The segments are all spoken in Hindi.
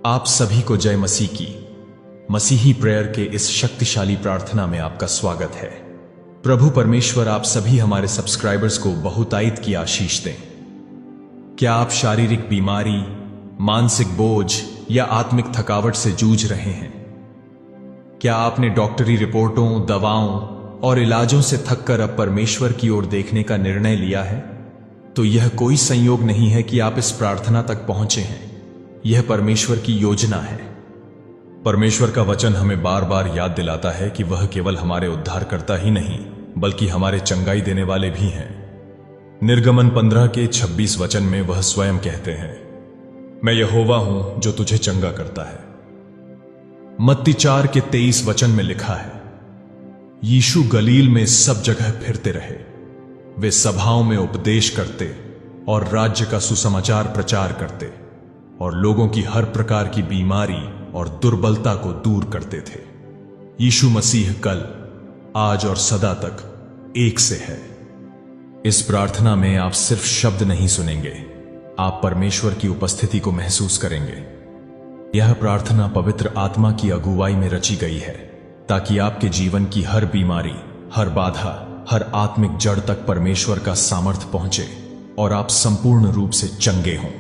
आप सभी को जय मसीह की। मसीही प्रेयर के इस शक्तिशाली प्रार्थना में आपका स्वागत है। प्रभु परमेश्वर आप सभी हमारे सब्सक्राइबर्स को बहुतायत की आशीष दें। क्या आप शारीरिक बीमारी, मानसिक बोझ या आत्मिक थकावट से जूझ रहे हैं? क्या आपने डॉक्टरी रिपोर्टों, दवाओं और इलाजों से थककर अब परमेश्वर की ओर देखने का निर्णय लिया है? तो यह कोई संयोग नहीं है कि आप इस प्रार्थना तक पहुंचे हैं। यह परमेश्वर की योजना है। परमेश्वर का वचन हमें बार बार याद दिलाता है कि वह केवल हमारे उद्धारकर्ता ही नहीं बल्कि हमारे चंगाई देने वाले भी हैं। निर्गमन 15 के 26 वचन में वह स्वयं कहते हैं, मैं यहोवा हूं जो तुझे चंगा करता है। मत्ती 4 के 23 वचन में लिखा है, यीशु गलील में सब जगह फिरते रहे। वे सभाओं में उपदेश करते और राज्य का सुसमाचार प्रचार करते और लोगों की हर प्रकार की बीमारी और दुर्बलता को दूर करते थे। यीशु मसीह कल, आज और सदा तक एक से है। इस प्रार्थना में आप सिर्फ शब्द नहीं सुनेंगे, आप परमेश्वर की उपस्थिति को महसूस करेंगे। यह प्रार्थना पवित्र आत्मा की अगुवाई में रची गई है ताकि आपके जीवन की हर बीमारी, हर बाधा, हर आत्मिक जड़ तक परमेश्वर का सामर्थ्य पहुंचे और आप संपूर्ण रूप से चंगे हों।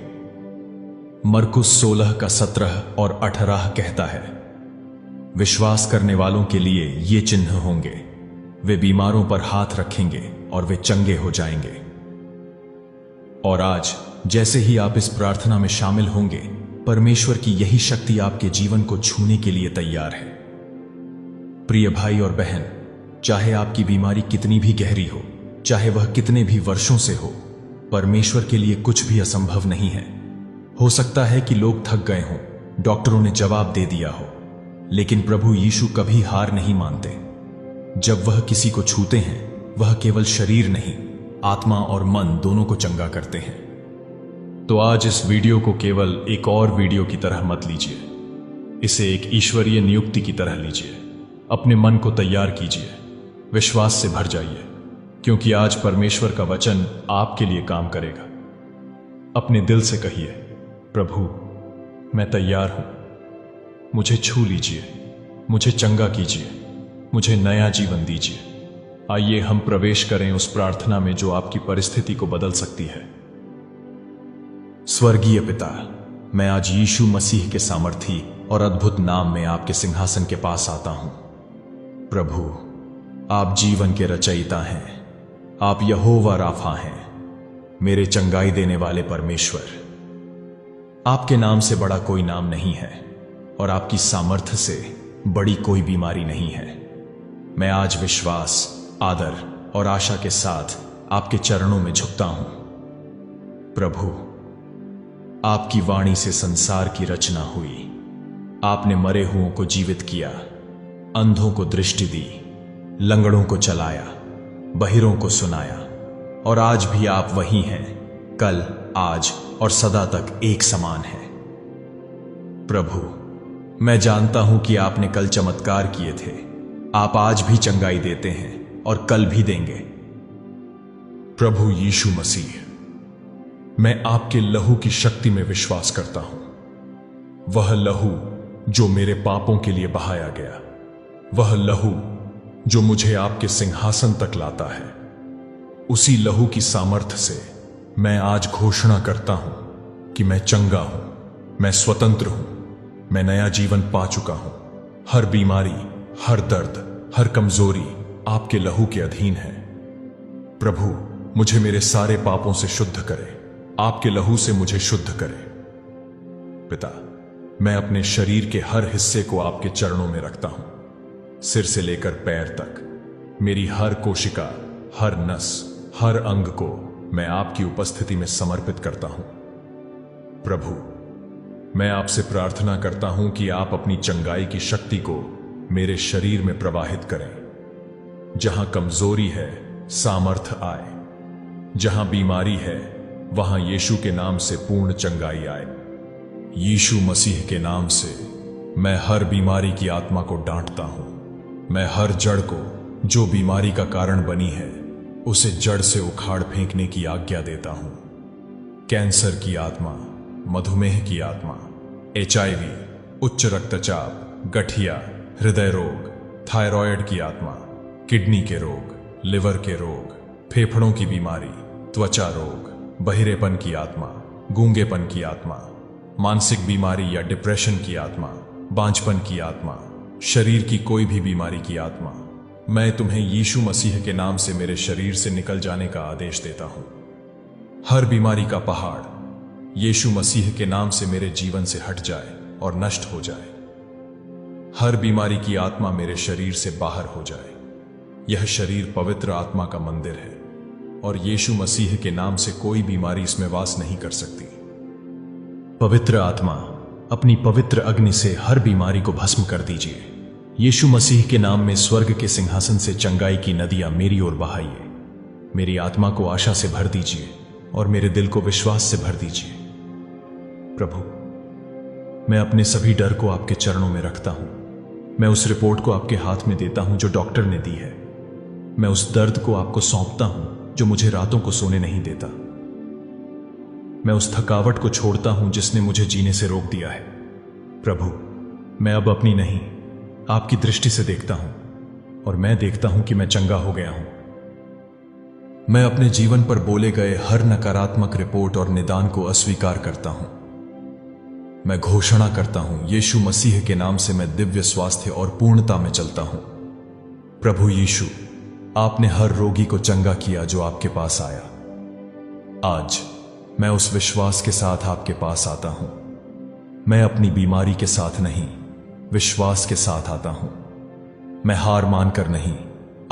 मरकुस 16 का 17 और 18 कहता है, विश्वास करने वालों के लिए ये चिन्ह होंगे, वे बीमारों पर हाथ रखेंगे और वे चंगे हो जाएंगे। और आज जैसे ही आप इस प्रार्थना में शामिल होंगे, परमेश्वर की यही शक्ति आपके जीवन को छूने के लिए तैयार है। प्रिय भाई और बहन, चाहे आपकी बीमारी कितनी भी गहरी हो, चाहे वह कितने भी वर्षों से हो, परमेश्वर के लिए कुछ भी असंभव नहीं है। हो सकता है कि लोग थक गए हों, डॉक्टरों ने जवाब दे दिया हो, लेकिन प्रभु यीशु कभी हार नहीं मानते। जब वह किसी को छूते हैं, वह केवल शरीर नहीं, आत्मा और मन दोनों को चंगा करते हैं। तो आज इस वीडियो को केवल एक और वीडियो की तरह मत लीजिए, इसे एक ईश्वरीय नियुक्ति की तरह लीजिए। अपने मन को तैयार कीजिए, विश्वास से भर जाइए, क्योंकि आज परमेश्वर का वचन आपके लिए काम करेगा। अपने दिल से कहिए, प्रभु मैं तैयार हूं, मुझे छू लीजिए, मुझे चंगा कीजिए, मुझे नया जीवन दीजिए। आइए हम प्रवेश करें उस प्रार्थना में जो आपकी परिस्थिति को बदल सकती है। स्वर्गीय पिता, मैं आज यीशु मसीह के सामर्थी और अद्भुत नाम में आपके सिंहासन के पास आता हूं। प्रभु, आप जीवन के रचयिता हैं, आप यहोवा राफा हैं, मेरे चंगाई देने वाले परमेश्वर। आपके नाम से बड़ा कोई नाम नहीं है और आपकी सामर्थ्य से बड़ी कोई बीमारी नहीं है। मैं आज विश्वास, आदर और आशा के साथ आपके चरणों में झुकता हूं। प्रभु, आपकी वाणी से संसार की रचना हुई। आपने मरे हुओं को जीवित किया, अंधों को दृष्टि दी, लंगड़ों को चलाया, बहिरों को सुनाया, और आज भी आप वही हैं, कल, आज और सदा तक एक समान है। प्रभु, मैं जानता हूं कि आपने कल चमत्कार किए थे, आप आज भी चंगाई देते हैं और कल भी देंगे। प्रभु यीशु मसीह, मैं आपके लहू की शक्ति में विश्वास करता हूं। वह लहू जो मेरे पापों के लिए बहाया गया, वह लहू जो मुझे आपके सिंहासन तक लाता है, उसी लहू की सामर्थ्य से मैं आज घोषणा करता हूं कि मैं चंगा हूं, मैं स्वतंत्र हूं, मैं नया जीवन पा चुका हूं। हर बीमारी, हर दर्द, हर कमजोरी आपके लहू के अधीन है। प्रभु, मुझे मेरे सारे पापों से शुद्ध करें, आपके लहू से मुझे शुद्ध करें। पिता, मैं अपने शरीर के हर हिस्से को आपके चरणों में रखता हूं, सिर से लेकर पैर तक। मेरी हर कोशिका, हर नस, हर अंग को मैं आपकी उपस्थिति में समर्पित करता हूं। प्रभु, मैं आपसे प्रार्थना करता हूं कि आप अपनी चंगाई की शक्ति को मेरे शरीर में प्रवाहित करें। जहां कमजोरी है, सामर्थ्य आए। जहां बीमारी है, वहां यीशु के नाम से पूर्ण चंगाई आए। यीशु मसीह के नाम से मैं हर बीमारी की आत्मा को डांटता हूं। मैं हर जड़ को जो बीमारी का कारण बनी है, उसे जड़ से उखाड़ फेंकने की आज्ञा देता हूं। कैंसर की आत्मा, मधुमेह की आत्मा, HIV, उच्च रक्तचाप, गठिया, हृदय रोग, थायराइड की आत्मा, किडनी के रोग, लिवर के रोग, फेफड़ों की बीमारी, त्वचा रोग, बहिरेपन की आत्मा, गूंगेपन की आत्मा, मानसिक बीमारी या डिप्रेशन की आत्मा, बांझपन की आत्मा, शरीर की कोई भी बीमारी की आत्मा, मैं तुम्हें यीशु मसीह के नाम से मेरे शरीर से निकल जाने का आदेश देता हूं। हर बीमारी का पहाड़ यीशु मसीह के नाम से मेरे जीवन से हट जाए और नष्ट हो जाए। हर बीमारी की आत्मा मेरे शरीर से बाहर हो जाए। यह शरीर पवित्र आत्मा का मंदिर है और यीशु मसीह के नाम से कोई बीमारी इसमें वास नहीं कर सकती। पवित्र आत्मा, अपनी पवित्र अग्नि से हर बीमारी को भस्म कर दीजिए। यीशु मसीह के नाम में स्वर्ग के सिंहासन से चंगाई की नदियां मेरी ओर बहाइए। मेरी आत्मा को आशा से भर दीजिए और मेरे दिल को विश्वास से भर दीजिए। प्रभु, मैं अपने सभी डर को आपके चरणों में रखता हूं। मैं उस रिपोर्ट को आपके हाथ में देता हूं जो डॉक्टर ने दी है। मैं उस दर्द को आपको सौंपता हूं जो मुझे रातों को सोने नहीं देता। मैं उस थकावट को छोड़ता हूं जिसने मुझे जीने से रोक दिया है। प्रभु, मैं अब अपनी नहीं, आपकी दृष्टि से देखता हूं और मैं देखता हूं कि मैं चंगा हो गया हूं। मैं अपने जीवन पर बोले गए हर नकारात्मक रिपोर्ट और निदान को अस्वीकार करता हूं। मैं घोषणा करता हूं, यीशु मसीह के नाम से मैं दिव्य स्वास्थ्य और पूर्णता में चलता हूं। प्रभु यीशु, आपने हर रोगी को चंगा किया जो आपके पास आया। आज मैं उस विश्वास के साथ आपके पास आता हूं। मैं अपनी बीमारी के साथ नहीं, विश्वास के साथ आता हूं। मैं हार मानकर नहीं,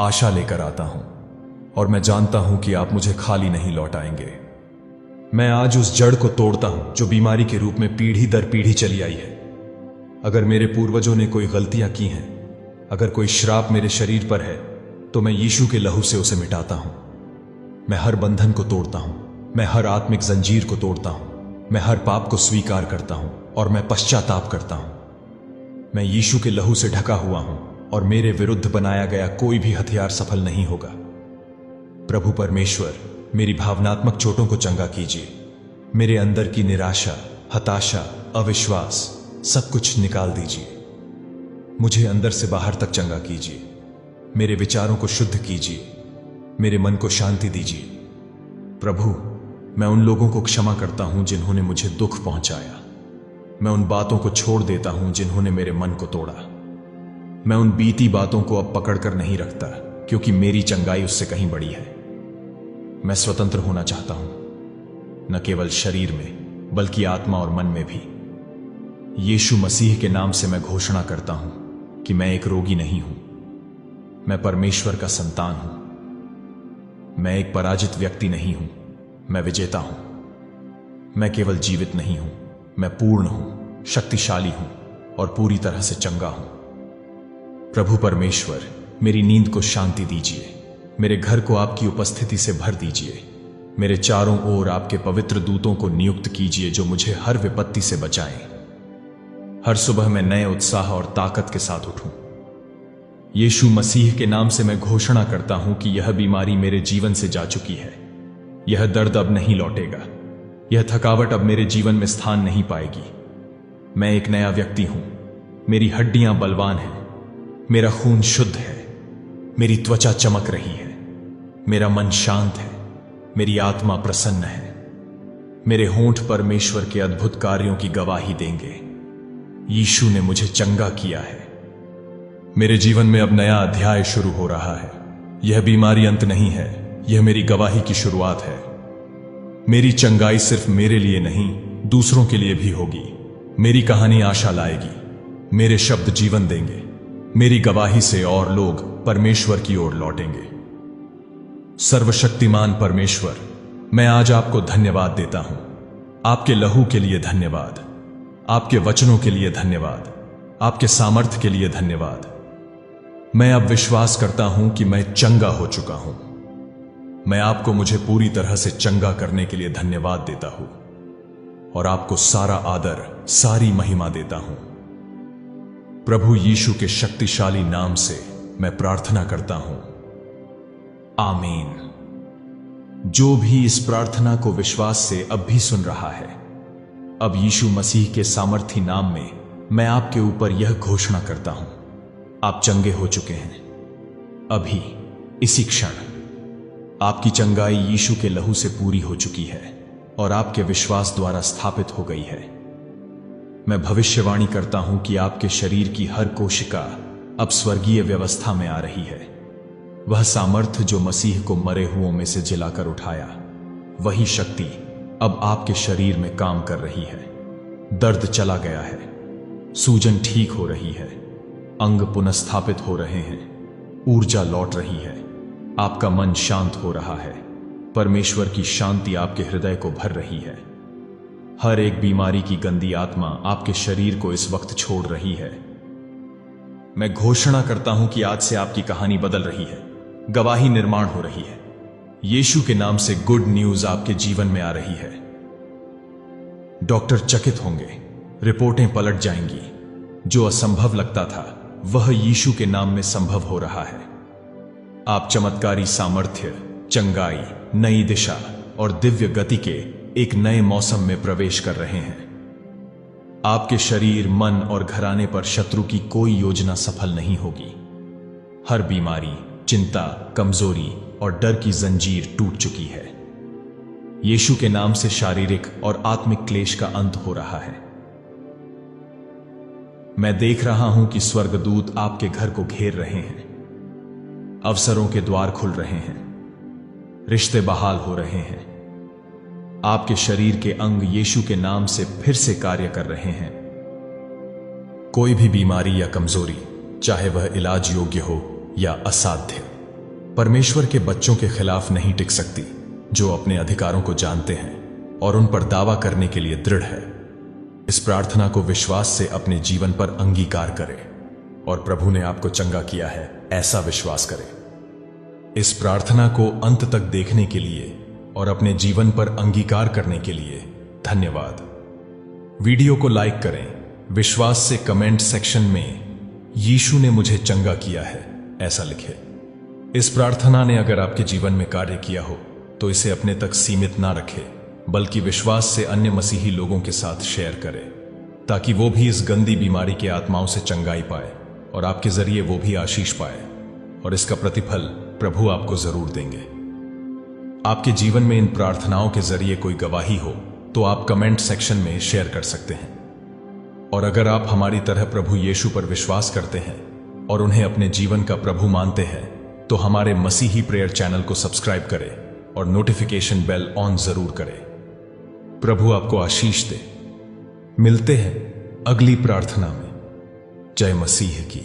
आशा लेकर आता हूं और मैं जानता हूं कि आप मुझे खाली नहीं लौटाएंगे। मैं आज उस जड़ को तोड़ता हूं जो बीमारी के रूप में पीढ़ी दर पीढ़ी चली आई है। अगर मेरे पूर्वजों ने कोई गलतियां की हैं, अगर कोई श्राप मेरे शरीर पर है, तो मैं यीशु के लहू से उसे मिटाता हूं। मैं हर बंधन को तोड़ता हूं। मैं हर आत्मिक जंजीर को तोड़ता हूं। मैं हर पाप को स्वीकार करता हूं और मैं पश्चाताप करता हूं। मैं यीशु के लहू से ढका हुआ हूं और मेरे विरुद्ध बनाया गया कोई भी हथियार सफल नहीं होगा। प्रभु परमेश्वर, मेरी भावनात्मक चोटों को चंगा कीजिए। मेरे अंदर की निराशा, हताशा, अविश्वास सब कुछ निकाल दीजिए। मुझे अंदर से बाहर तक चंगा कीजिए। मेरे विचारों को शुद्ध कीजिए। मेरे मन को शांति दीजिए। प्रभु, मैं उन लोगों को क्षमा करता हूं जिन्होंने मुझे दुख पहुंचाया। मैं उन बातों को छोड़ देता हूं जिन्होंने मेरे मन को तोड़ा। मैं उन बीती बातों को अब पकड़कर नहीं रखता, क्योंकि मेरी चंगाई उससे कहीं बड़ी है। मैं स्वतंत्र होना चाहता हूं, न केवल शरीर में बल्कि आत्मा और मन में भी। यीशु मसीह के नाम से मैं घोषणा करता हूं कि मैं एक रोगी नहीं हूं। मैं परमेश्वर का संतान हूं। मैं एक पराजित व्यक्ति नहीं हूं, मैं विजेता हूं। मैं केवल जीवित नहीं हूं, मैं पूर्ण हूं, शक्तिशाली हूं और पूरी तरह से चंगा हूं। प्रभु परमेश्वर, मेरी नींद को शांति दीजिए। मेरे घर को आपकी उपस्थिति से भर दीजिए। मेरे चारों ओर आपके पवित्र दूतों को नियुक्त कीजिए जो मुझे हर विपत्ति से बचाएं। हर सुबह मैं नए उत्साह और ताकत के साथ उठूं। यीशु मसीह के नाम से मैं घोषणा करता हूं कि यह बीमारी मेरे जीवन से जा चुकी है। यह दर्द अब नहीं लौटेगा। यह थकावट अब मेरे जीवन में स्थान नहीं पाएगी। मैं एक नया व्यक्ति हूं। मेरी हड्डियां बलवान हैं। मेरा खून शुद्ध है। मेरी त्वचा चमक रही है। मेरा मन शांत है। मेरी आत्मा प्रसन्न है। मेरे होंठ परमेश्वर के अद्भुत कार्यों की गवाही देंगे। यीशु ने मुझे चंगा किया है। मेरे जीवन में अब नया अध्याय शुरू हो रहा है। यह बीमारी अंत नहीं है, यह मेरी गवाही की शुरुआत है। मेरी चंगाई सिर्फ मेरे लिए नहीं, दूसरों के लिए भी होगी। मेरी कहानी आशा लाएगी। मेरे शब्द जीवन देंगे। मेरी गवाही से और लोग परमेश्वर की ओर लौटेंगे। सर्वशक्तिमान परमेश्वर, मैं आज आपको धन्यवाद देता हूं। आपके लहू के लिए धन्यवाद। आपके वचनों के लिए धन्यवाद। आपके सामर्थ्य के लिए धन्यवाद। मैं अब विश्वास करता हूं कि मैं चंगा हो चुका हूं। मैं आपको मुझे पूरी तरह से चंगा करने के लिए धन्यवाद देता हूं और आपको सारा आदर, सारी महिमा देता हूं। प्रभु यीशु के शक्तिशाली नाम से मैं प्रार्थना करता हूं, आमीन। जो भी इस प्रार्थना को विश्वास से अब भी सुन रहा है, अब यीशु मसीह के सामर्थी नाम में मैं आपके ऊपर यह घोषणा करता हूं, आप चंगे हो चुके हैं। अभी इसी क्षण आपकी चंगाई यीशु के लहू से पूरी हो चुकी है और आपके विश्वास द्वारा स्थापित हो गई है। मैं भविष्यवाणी करता हूं कि आपके शरीर की हर कोशिका अब स्वर्गीय व्यवस्था में आ रही है। वह सामर्थ्य जो मसीह को मरे हुओं में से जिलाकर उठाया, वही शक्ति अब आपके शरीर में काम कर रही है। दर्द चला गया है, सूजन ठीक हो रही है, अंग पुनर्स्थापित हो रहे हैं, ऊर्जा लौट रही है, आपका मन शांत हो रहा है, परमेश्वर की शांति आपके हृदय को भर रही है। हर एक बीमारी की गंदी आत्मा आपके शरीर को इस वक्त छोड़ रही है। मैं घोषणा करता हूं कि आज से आपकी कहानी बदल रही है, गवाही निर्माण हो रही है। यीशु के नाम से गुड न्यूज आपके जीवन में आ रही है। डॉक्टर चकित होंगे, रिपोर्टें पलट जाएंगी। जो असंभव लगता था वह यीशु के नाम में संभव हो रहा है। आप चमत्कारी सामर्थ्य, चंगाई, नई दिशा और दिव्य गति के एक नए मौसम में प्रवेश कर रहे हैं। आपके शरीर, मन और घराने पर शत्रु की कोई योजना सफल नहीं होगी। हर बीमारी, चिंता, कमजोरी और डर की जंजीर टूट चुकी है। यीशु के नाम से शारीरिक और आत्मिक क्लेश का अंत हो रहा है। मैं देख रहा हूं कि स्वर्गदूत आपके घर को घेर रहे हैं। अवसरों के द्वार खुल रहे हैं, रिश्ते बहाल हो रहे हैं। आपके शरीर के अंग यीशु के नाम से फिर से कार्य कर रहे हैं। कोई भी बीमारी या कमजोरी, चाहे वह इलाज योग्य हो या असाध्य, परमेश्वर के बच्चों के खिलाफ नहीं टिक सकती, जो अपने अधिकारों को जानते हैं और उन पर दावा करने के लिए दृढ़ है। इस प्रार्थना को विश्वास से अपने जीवन पर अंगीकार करें और प्रभु ने आपको चंगा किया है, ऐसा विश्वास करें। इस प्रार्थना को अंत तक देखने के लिए और अपने जीवन पर अंगीकार करने के लिए धन्यवाद। वीडियो को लाइक करें, विश्वास से कमेंट सेक्शन में यीशु ने मुझे चंगा किया है ऐसा लिखें। इस प्रार्थना ने अगर आपके जीवन में कार्य किया हो तो इसे अपने तक सीमित ना रखें, बल्कि विश्वास से अन्य मसीही लोगों के साथ शेयर करें, ताकि वो भी इस गंदी बीमारी के आत्माओं से चंगाई पाए और आपके जरिए वो भी आशीष पाए, और इसका प्रतिफल प्रभु आपको जरूर देंगे। आपके जीवन में इन प्रार्थनाओं के जरिए कोई गवाही हो तो आप कमेंट सेक्शन में शेयर कर सकते हैं। और अगर आप हमारी तरह प्रभु यीशु पर विश्वास करते हैं और उन्हें अपने जीवन का प्रभु मानते हैं, तो हमारे मसीही प्रेयर चैनल को सब्सक्राइब करें और नोटिफिकेशन बेल ऑन जरूर करें। प्रभु आपको आशीष दे। मिलते हैं अगली प्रार्थना में। जय मसीह की।